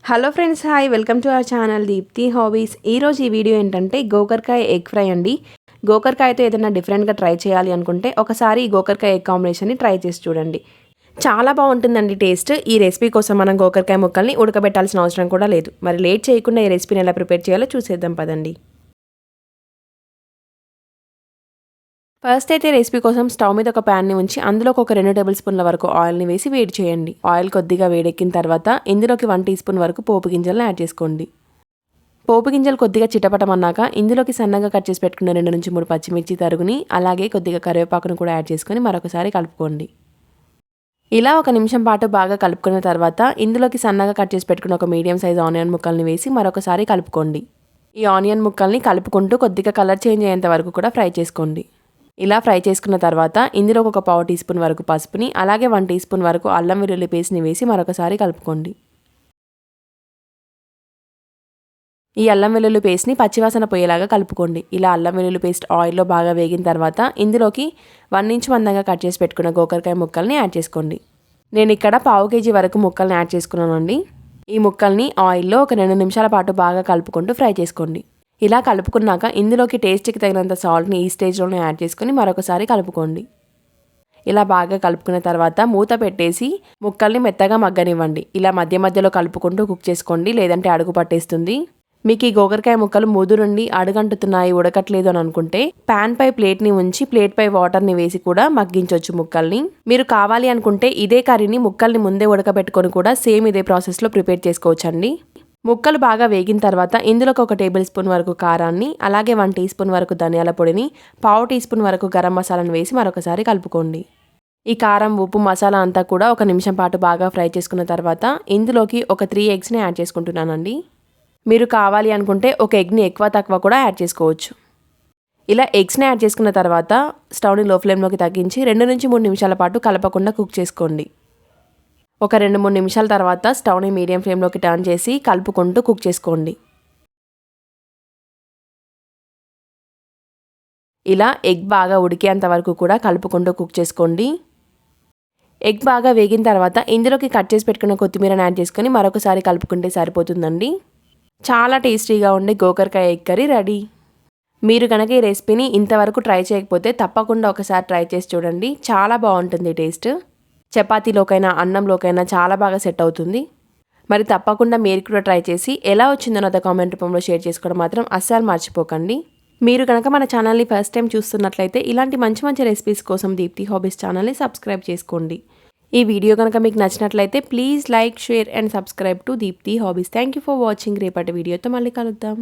Hello friends, hi, welcome to our channel Deepthi hobbies. ఈరోజు ఈ video ఏంటంటే గోకరకాయ ఎగ్ ఫ్రై అండి. గోకరకాయతో ఏదైనా డిఫరెంట్గా ట్రై చేయాలి అనుకుంటే ఒకసారి ఈ గోకరకాయ ఎగ్ కాంబినేషన్ని ట్రై చేసి చూడండి. చాలా బాగుంటుందండి టేస్ట్. ఈ రెసిపీ కోసం మనం గోకరకాయ ముక్కల్ని ఉడకబెట్టాల్సిన అవసరం కూడా లేదు. మరి లేట్ చేయకుండా ఈ రెసిపీని ఎలా ప్రిపేర్ చేయాలో చూసేద్దాం పదండి. ఫస్ట్ అయితే రెసిపీ కోసం స్టవ్ మీద ఒక ప్యాన్ని ఉంచి అందులోకి ఒక 2 టేబుల్ స్పూన్ల వరకు ఆయిల్ని వేసి వేడి చేయండి. ఆయిల్ కొద్దిగా వేడెక్కిన తర్వాత ఇందులోకి 1 టీ స్పూన్ వరకు పోపు గింజలను యాడ్ చేసుకోండి. పోపు గింజలు కొద్దిగా చిటపటమన్నాక ఇందులోకి సన్నగా కట్ చేసి పెట్టుకున్న 2 నుంచి 3 పచ్చిమిర్చి తరుగుని, అలాగే కొద్దిగా కరివేపాకును కూడా యాడ్ చేసుకొని మరొకసారి కలుపుకోండి. ఇలా 1 నిమిషం పాటు బాగా కలుపుకున్న తర్వాత ఇందులోకి సన్నగా కట్ చేసి పెట్టుకున్న ఒక మీడియం సైజ్ ఆనియన్ ముక్కల్ని వేసి మరొకసారి కలుపుకోండి. ఈ ఆనియన్ ముక్కల్ని కలుపుకుంటూ కొద్దిగా కలర్ చేంజ్ అయ్యేంత వరకు కూడా ఫ్రై చేసుకోండి. ఇలా ఫ్రై చేసుకున్న తర్వాత ఇందులో ఒక పావు టీ స్పూన్ వరకు పసుపుని, అలాగే 1 టీ స్పూన్ వరకు అల్లం వెల్లుల్లి పేస్ట్ని వేసి మరొకసారి కలుపుకోండి. ఈ అల్లం వెల్లుల్లి పేస్ట్ని పచ్చివాసన పోయేలాగా కలుపుకోండి. ఇలా అల్లం వెల్లుల్లి పేస్ట్ ఆయిల్లో బాగా వేగిన తర్వాత ఇందులోకి 1 ఇంచ్ మందంగా కట్ చేసి పెట్టుకున్న గోకరకాయ ముక్కల్ని యాడ్ చేసుకోండి. నేను ఇక్కడ పావు కేజీ వరకు ముక్కల్ని యాడ్ చేసుకున్నానండి. ఈ ముక్కల్ని ఆయిల్లో ఒక 2 నిమిషాల పాటు బాగా కలుపుకుంటూ ఫ్రై చేసుకోండి. ఇలా కలుపుకున్నాక ఇందులోకి టేస్ట్కి తగినంత సాల్ట్ని ఈ స్టేజ్లోనే యాడ్ చేసుకుని మరొకసారి కలుపుకోండి. ఇలా బాగా కలుపుకున్న తర్వాత మూత పెట్టేసి ముక్కల్ని మెత్తగా మగ్గనివ్వండి. ఇలా మధ్య మధ్యలో కలుపుకుంటూ కుక్ చేసుకోండి, లేదంటే అడుగు పట్టేస్తుంది. మీకు ఈ గోకరకాయ ముక్కలు ముదురుండి అడుగంటుతున్నాయి, ఉడకట్లేదు అని అనుకుంటే ప్యాన్ పై ప్లేట్ని ఉంచి ప్లేట్ పై వాటర్ని వేసి కూడా మగ్గించవచ్చు ముక్కల్ని. మీరు కావాలి అనుకుంటే ఇదే కర్రీని ముక్కల్ని ముందే ఉడకబెట్టుకొని కూడా సేమ్ ఇదే ప్రాసెస్లో ప్రిపేర్ చేసుకోవచ్చండి. ముక్కలు బాగా వేగిన తర్వాత ఇందులోకి 1 టేబుల్ స్పూన్ వరకు కారాన్ని, అలాగే 1 టీ స్పూన్ వరకు ధనియాల పొడిని, పావు టీ స్పూన్ వరకు గరం మసాలాను వేసి మరొకసారి కలుపుకోండి. ఈ కారం, ఉప్పు, మసాలా అంతా కూడా 1 నిమిషం పాటు బాగా ఫ్రై చేసుకున్న తర్వాత ఇందులోకి ఒక 3 ఎగ్స్ని యాడ్ చేసుకుంటున్నానండి. మీరు కావాలి అనుకుంటే ఒక ఎగ్ని ఎక్కువ తక్కువ కూడా యాడ్ చేసుకోవచ్చు. ఇలా ఎగ్స్ని యాడ్ చేసుకున్న తర్వాత స్టవ్ని లో ఫ్లేమ్లోకి తగ్గించి 2 నుంచి 3 నిమిషాల పాటు కలపకుండా కుక్ చేసుకోండి. ఒక 2-3 నిమిషాల తర్వాత స్టవ్ని మీడియం ఫ్లేమ్లోకి టర్న్ చేసి కలుపుకుంటూ కుక్ చేసుకోండి. ఇలా ఎగ్ బాగా ఉడికేంత వరకు కూడా కలుపుకుంటూ కుక్ చేసుకోండి. ఎగ్ బాగా వేగిన తర్వాత ఇందులోకి కట్ చేసి పెట్టుకున్న కొత్తిమీరని యాడ్ చేసుకొని మరొకసారి కలుపుకుంటే సరిపోతుందండి. చాలా టేస్టీగా ఉండే గోకరకాయ ఎగ్ కర్రీ రెడీ. మీరు కనుక ఈ రెసిపీని ఇంతవరకు ట్రై చేయకపోతే తప్పకుండా ఒకసారి ట్రై చేసి చూడండి. చాలా బాగుంటుంది టేస్ట్. చపాతీలోకైనా అన్నంలోకైనా చాలా బాగా సెట్ అవుతుంది. మరి తప్పకుండా మీరు కూడా ట్రై చేసి ఎలా వచ్చిందో నాతో కామెంట్ రూపంలో షేర్ చేసుకోవడం మాత్రం అస్సలు మర్చిపోకండి. మీరు కనుక మన ఛానల్ని ఫస్ట్ టైం చూస్తున్నట్లయితే ఇలాంటి మంచి మంచి రెసిపీస్ కోసం దీప్తి హాబీస్ ఛానల్ని సబ్స్క్రైబ్ చేసుకోండి. ఈ వీడియో కనుక మీకు నచ్చినట్లయితే please like, share and subscribe to Deepthi hobbies. Thank you for watching. రేపటి వీడియోతో మళ్ళీ కలుద్దాం.